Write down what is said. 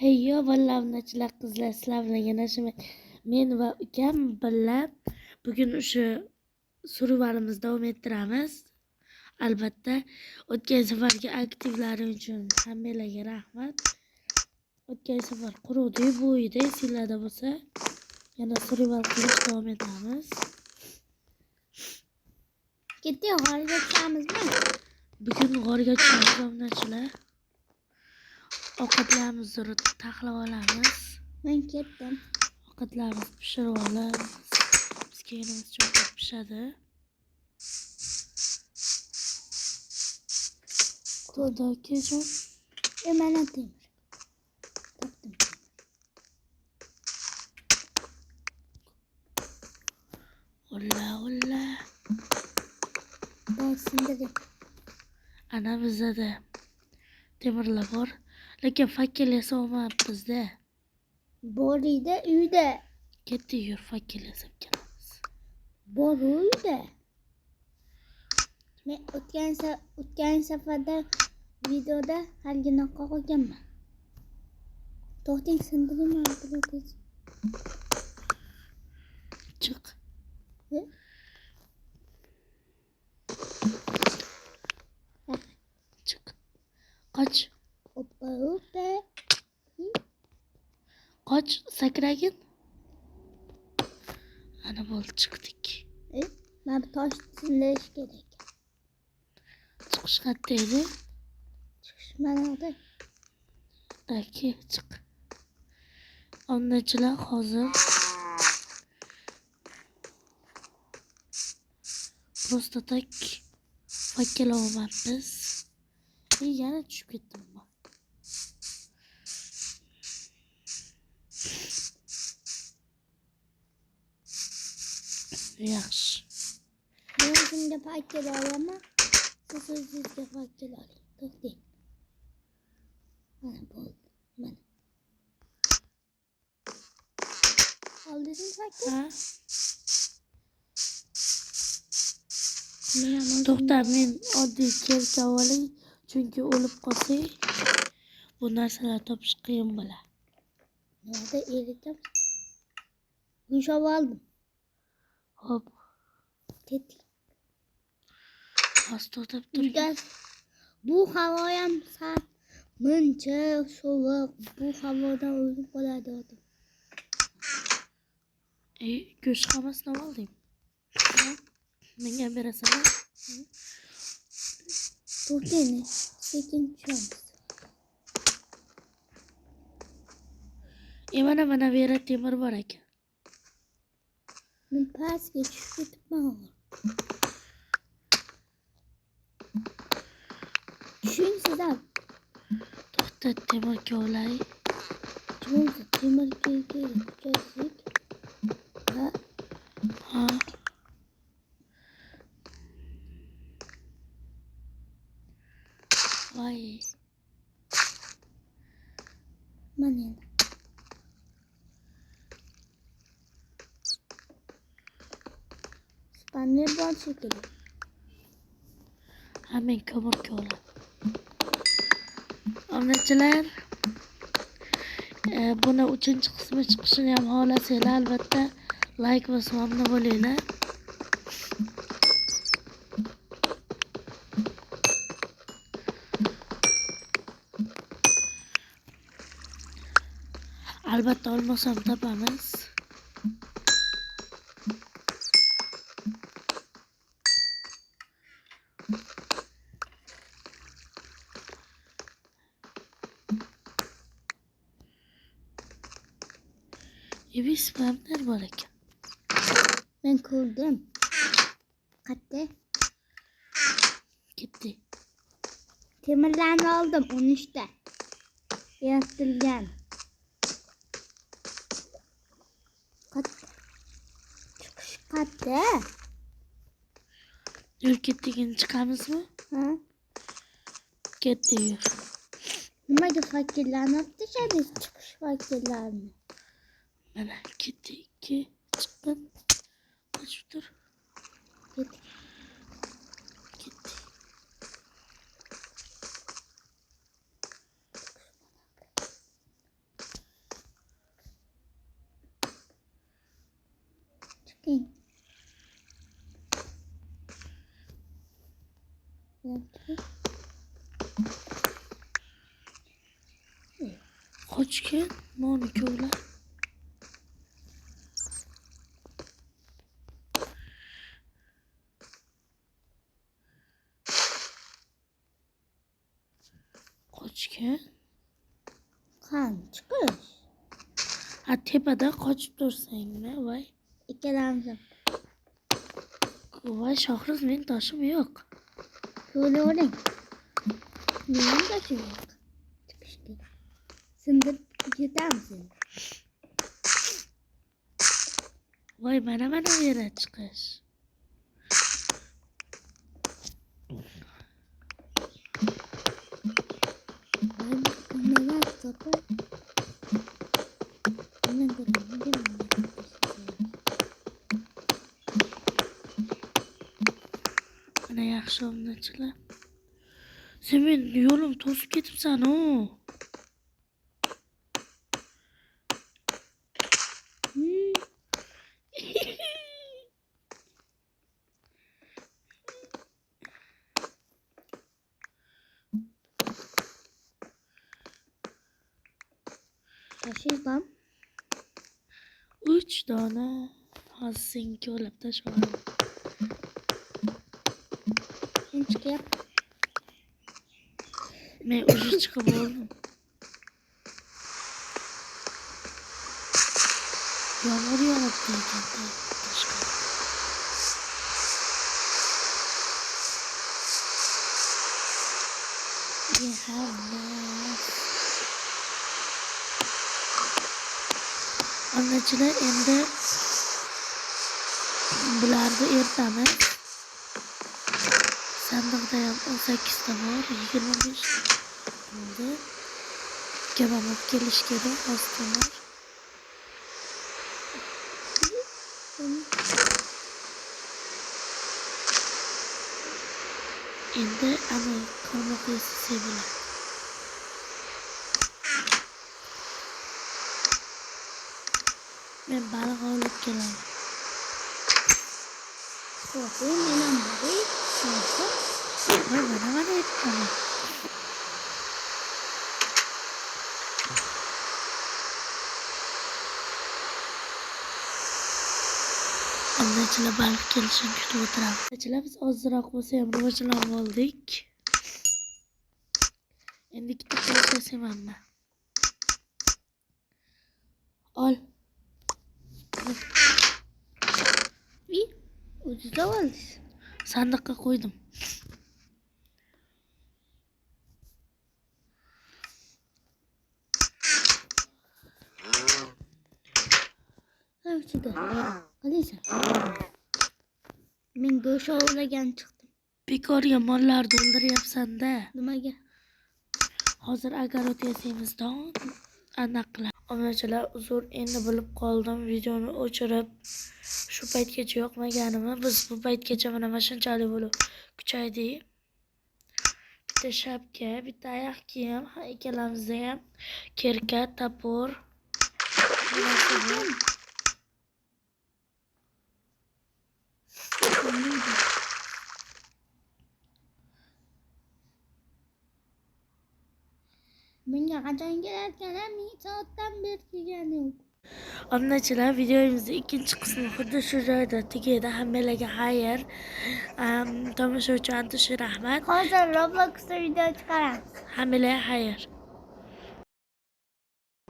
Hey yo vallahichilar qizlar sizlar bilan yana men va ukam birga bugun o'sha suruvlarimizni davom ettiramiz. Albatta o'tgan safargi aktivlari uchun hammalarga rahmat. O'tgan safar quruvdi bu uyda sizlarda bo'lsa yana suruval qilish davom etamiz. Ketti g'orga tushamiz-mi? Bugun g'orga tushamiz obunachilar. Ovqatlarimizni taxlab olamiz. Men ketdim. Ovqatlarimizni pishirib olamiz. Bizga yerimiz cho'qib pishadi. To'da kejon. Mana temir. Topdim. Olla. Sindirdim. Ana bizda temirlar bor. Lekin fakkel yasamayapmiz-da. Bor edi uyda. Ketdi yur fakkel yasab kelamiz. Bor uyda. Men o'tgan safarda videoda halginaqa qo'yganman. To'xting sindirdim tez. Chiq. Chiq. Qoch. Oppa. Qoch sakragin. Ana bo'ldi chiqdik. Men tosh sindirish kerak. Chiqish qayerda edi? Chiqish mana Aki chiq. Obunachilar hozir просто tak fakkel olmayapmiz. Yana tushib ketdim ben. Yaxshi. Men o'zimga fakkel olaman. Siz o'zingizga fakkel oling. To'xting. Mana bo'ldi. Mana. Oldingizmi fakkel? Ha? To'xta, men oddiy kelka olay, chunki o'lib qolsak bu narsalar topish qiyin bo'ladi. Nerede eridim? Yumshab oldim. Hop, Ketdik. hozir to'xtab tur. Bu havo ham muncha sovuq. Bu havodan o'lib qoladi odam. Go'sht hammasini oldim. Menga berasan? To'xtang, sekin tushamiz. Mana bu yerda temir bor ekan. Men pastga tushib ketibman. Tushing sizlar. To'xta, temirga olay. Temirga tushasik. Ha. Voy. Mana endi. Spanner bor shekilli. Men ko'mirga olaman. Obunachilar, buni 3-qismi chiqishini ham xohlasanglar albatta like bosib obuna bo'linglar. Albatta olmasam topamiz. Spamlar bor ekan. Men ko'rdim. Qayerda? Ketdi. Temirlarni oldim 13 ta. Yaratilgan. Chiqish qayerda? Yur ketdigin chiqamizmi? Ha? Ketdi yur. Nimaga fakirlarni olib tashladingiz? Chiqish fakirlarni. Mana ketdi. Chiqqan. Qochib tur. Ketdi. Qiyin. Qochgan non ikkovlar. Qochgan. Qani chiqish. Ha tepada qochib tursangmi voy. Ikkalamiz ham. Voy Shohriz men toshim yo'q. Ko'ravering. Mening toshim yo'q. Chiqishga. Sindirib ketamiz endi. Voy mana bu yerga chiqish. Nima so'pi? Mana yaxshi obunachilar. Sen men yo'lim to'sib ketibsan-ku. Tashingiz bormi? 3 dona. Hozir senga olib tashladim. Sen chiqyapti. Men уже chiqib oldim. Yomg'ir yog'ibdi ekan. Tashqari. Onachilar endi bularni ertamiz. Sandiqda ham 18 ta bor, 25 bo'ldi. Kebab olib kelish kerak, hostamlar. Endi ana qarmoqli sevilar. Men baliq olib kelaman. Xo'p, men ham boray. Xo'p. Voy mana aytdim. Onachilar baliq kelishini kutib o'tiramiz. Onachilar biz ozroq bo'lsa ham rivojlanib oldik. Endi ikkita qilib sevaman. Ol. O'zingizda oldingiz. Sandiqqa qo'ydim. Havchida. Qalaysan? Men go'sht ovlagan chiqdim. Bekorga mollar doldiryapsan-da. Nimaga? Hozir agarot yasaymizdan aniqlar. Onachilar uzr, endi bilib qoldim. Videoni o'chirib shu paytgacha yoqmaganimni. Biz bu paytgacha mana shunchalik bo'lib kuchaydik. Bitta shapka, bitta oyoq kiyim, ikkalamizda ham kerka, topor. Menga qachon kelarkan, men soatdan beri kelgani yo'q. Onachilar videomizning ikkinchi qismi xuddi shu joyda tugaydi. Hammalarga xayr. Tomosha uchun antish rahmat. Hozir Robloxda video chiqaramiz. Hammalarga xayr.